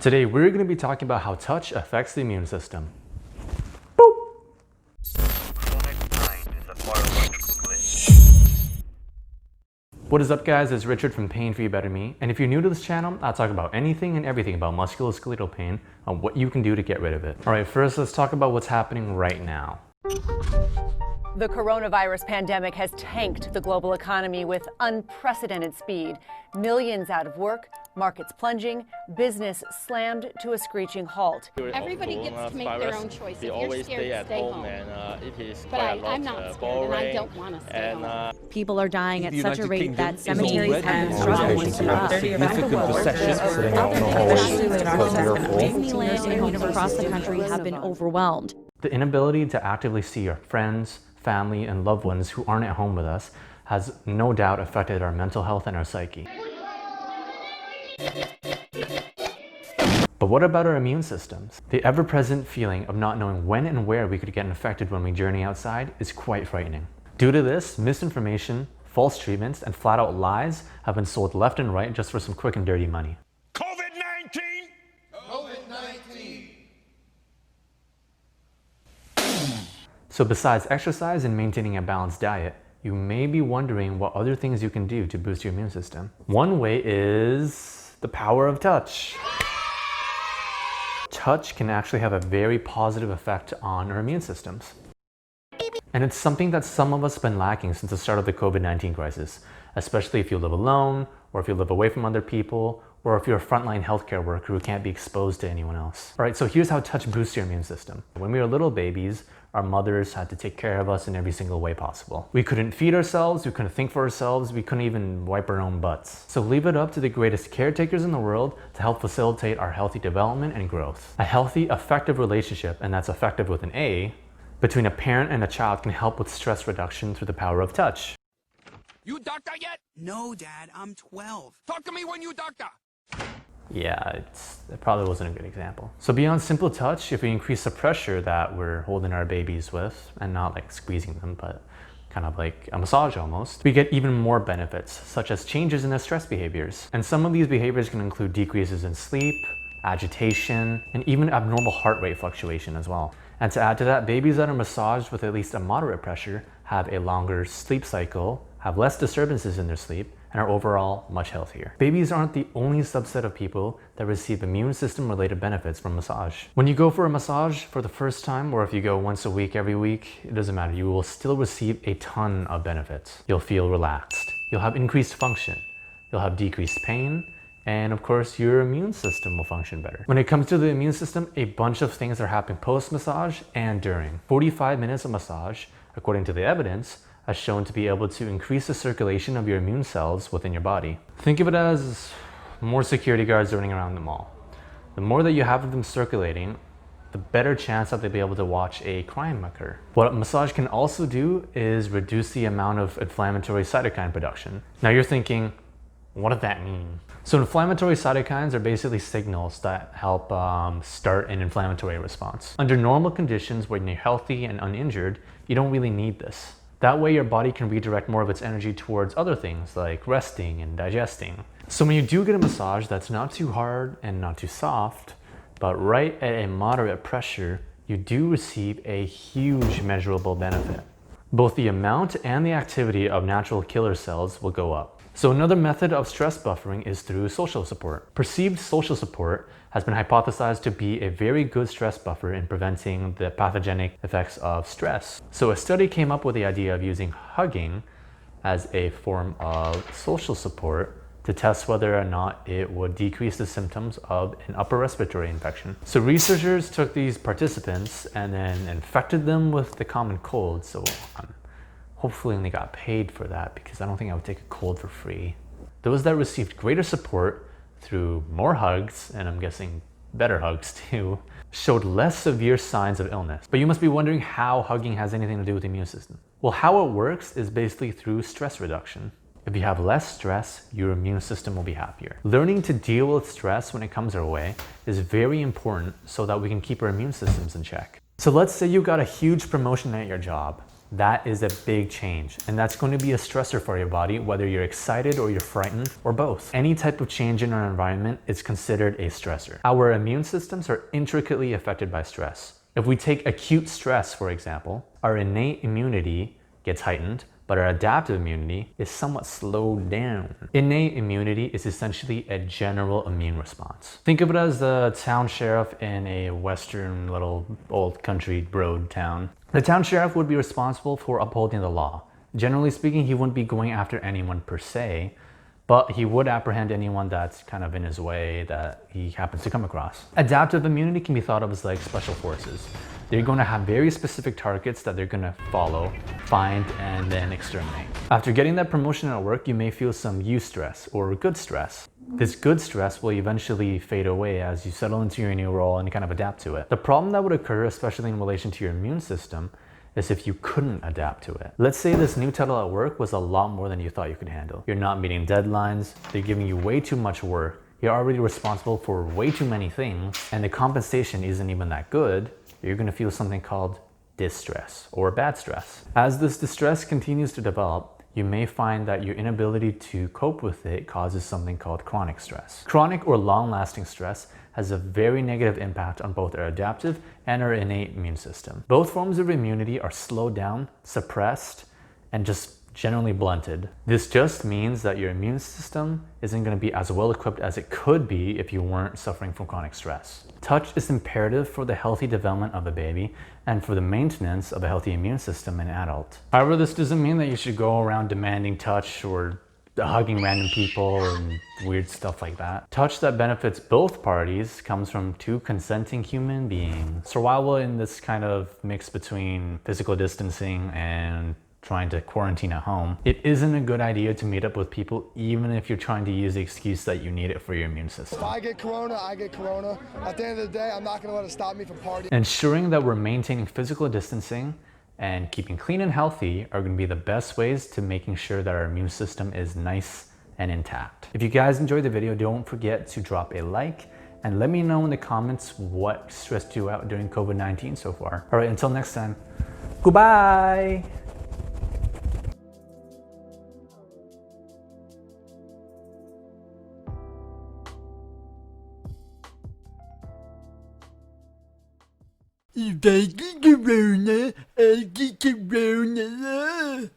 Today, we're going to be talking about how touch affects the immune system. What is up, guys? It's Richard from Pain Free Better Me, and if you're new to this channel, I talk about anything and everything about musculoskeletal pain and what you can do to get rid of it. All right, first let's talk about what's happening right now. The coronavirus pandemic has tanked the global economy with unprecedented speed. Millions out of work, markets plunging, business slammed to a screeching halt. Everybody gets to make their own choice. If you're scared, stay home. And it is But quite a lot I'm not scared, boring, and I don't want to stay home. People are dying at such a rate that is cemeteries have been already struggling to keep up. significant recession sitting out in the hallways because we are full. Disneyland and homes across the country have been overwhelmed. The inability to actively see our friends, family, and loved ones who aren't at home with us has no doubt affected our mental health and our psyche. But what about our immune systems? The ever-present feeling of not knowing when and where we could get infected when we journey outside is quite frightening. Due to this, misinformation, false treatments, and flat-out lies have been sold left and right just for some quick and dirty money. COVID-19! So besides exercise and maintaining a balanced diet, you may be wondering what other things you can do to boost your immune system. One way is the power of touch. Touch can actually have a very positive effect on our immune systems. And it's something that some of us have been lacking since the start of the COVID-19 crisis, especially if you live alone, or if you live away from other people, or if you're a frontline healthcare worker who can't be exposed to anyone else. All right, so here's how touch boosts your immune system. When we were little babies, our mothers had to take care of us in every single way possible. We couldn't feed ourselves, we couldn't think for ourselves, we couldn't even wipe our own butts. So leave it up to the greatest caretakers in the world to help facilitate our healthy development and growth. A healthy, effective relationship, and that's effective with an A, between a parent and a child can help with stress reduction through the power of touch. You doctor yet? No, Dad, I'm 12. Talk to me when you doctor. Yeah, it probably wasn't a good example. So beyond simple touch, if we increase the pressure that we're holding our babies with, and not like squeezing them, but kind of like a massage almost, we get even more benefits, such as changes in their stress behaviors. And some of these behaviors can include decreases in sleep, agitation, and even abnormal heart rate fluctuation as well. And to add to that, babies that are massaged with at least a moderate pressure have a longer sleep cycle, have less disturbances in their sleep, and are overall much healthier. Babies aren't the only subset of people that receive immune system related benefits from massage. When you go for a massage for the first time, or if you go once a week, every week, it doesn't matter, you will still receive a ton of benefits. You'll feel relaxed, you'll have increased function, you'll have decreased pain, and of course your immune system will function better. When it comes to the immune system, a bunch of things are happening post-massage and during. 45 minutes of massage, according to the evidence, has shown to be able to increase the circulation of your immune cells within your body. Think of it as more security guards running around the mall. The more that you have of them circulating, the better chance that they'll be able to watch a crime occur. What massage can also do is reduce the amount of inflammatory cytokine production. Now you're thinking, what does that mean? So inflammatory cytokines are basically signals that help start an inflammatory response. Under normal conditions, when you're healthy and uninjured, you don't really need this. That way your body can redirect more of its energy towards other things like resting and digesting. So when you do get a massage that's not too hard and not too soft, but right at a moderate pressure, you do receive a huge measurable benefit. Both the amount and the activity of natural killer cells will go up. So another method of stress buffering is through social support. Perceived social support has been hypothesized to be a very good stress buffer in preventing the pathogenic effects of stress. So a study came up with the idea of using hugging as a form of social support to test whether or not it would decrease the symptoms of an upper respiratory infection. So researchers took these participants and then infected them with the common cold. So hopefully they got paid for that, because I don't think I would take a cold for free. Those that received greater support through more hugs, and I'm guessing better hugs too, showed less severe signs of illness. But you must be wondering how hugging has anything to do with the immune system. Well, how it works is basically through stress reduction. If you have less stress, your immune system will be happier. Learning to deal with stress when it comes our way is very important so that we can keep our immune systems in check. So let's say you got a huge promotion at your job. That is a big change, and that's going to be a stressor for your body, whether you're excited or you're frightened or both. Any type of change in our environment is considered a stressor. Our immune systems are intricately affected by stress. If we take acute stress, for example, our innate immunity gets heightened, but our adaptive immunity is somewhat slowed down. Innate immunity is essentially a general immune response. Think of it as the town sheriff in a western little old country road town. The town sheriff would be responsible for upholding the law. Generally speaking, he wouldn't be going after anyone per se, but he would apprehend anyone that's kind of in his way that he happens to come across. Adaptive immunity can be thought of as like special forces. They're going to have very specific targets that they're going to follow, find, and then exterminate. After getting that promotion at work, you may feel some eustress or good stress. This good stress will eventually fade away as you settle into your new role and kind of adapt to it. The problem that would occur, especially in relation to your immune system, is if you couldn't adapt to it. Let's say this new title at work was a lot more than you thought you could handle. You're not meeting deadlines, they're giving you way too much work, you're already responsible for way too many things, and the compensation isn't even that good. You're going to feel something called distress or bad stress. As this distress continues to develop, you may find that your inability to cope with it causes something called chronic stress. Chronic or long-lasting stress has a very negative impact on both our adaptive and our innate immune system. Both forms of immunity are slowed down, suppressed, and just generally blunted. This just means that your immune system isn't going to be as well equipped as it could be if you weren't suffering from chronic stress. Touch is imperative for the healthy development of a baby and for the maintenance of a healthy immune system in an adult. However, this doesn't mean that you should go around demanding touch or hugging random people and weird stuff like that. Touch that benefits both parties comes from two consenting human beings. Survival in this kind of mix between physical distancing and trying to quarantine at home, it isn't a good idea to meet up with people even if you're trying to use the excuse that you need it for your immune system. If I get corona, I get corona. At the end of the day, I'm not going to let it stop me from partying. Ensuring that we're maintaining physical distancing and keeping clean and healthy are going to be the best ways to making sure that our immune system is nice and intact. If you guys enjoyed the video, don't forget to drop a like and let me know in the comments what stressed you out during COVID-19 so far. All right, until next time, goodbye. If I get corona, I get corona.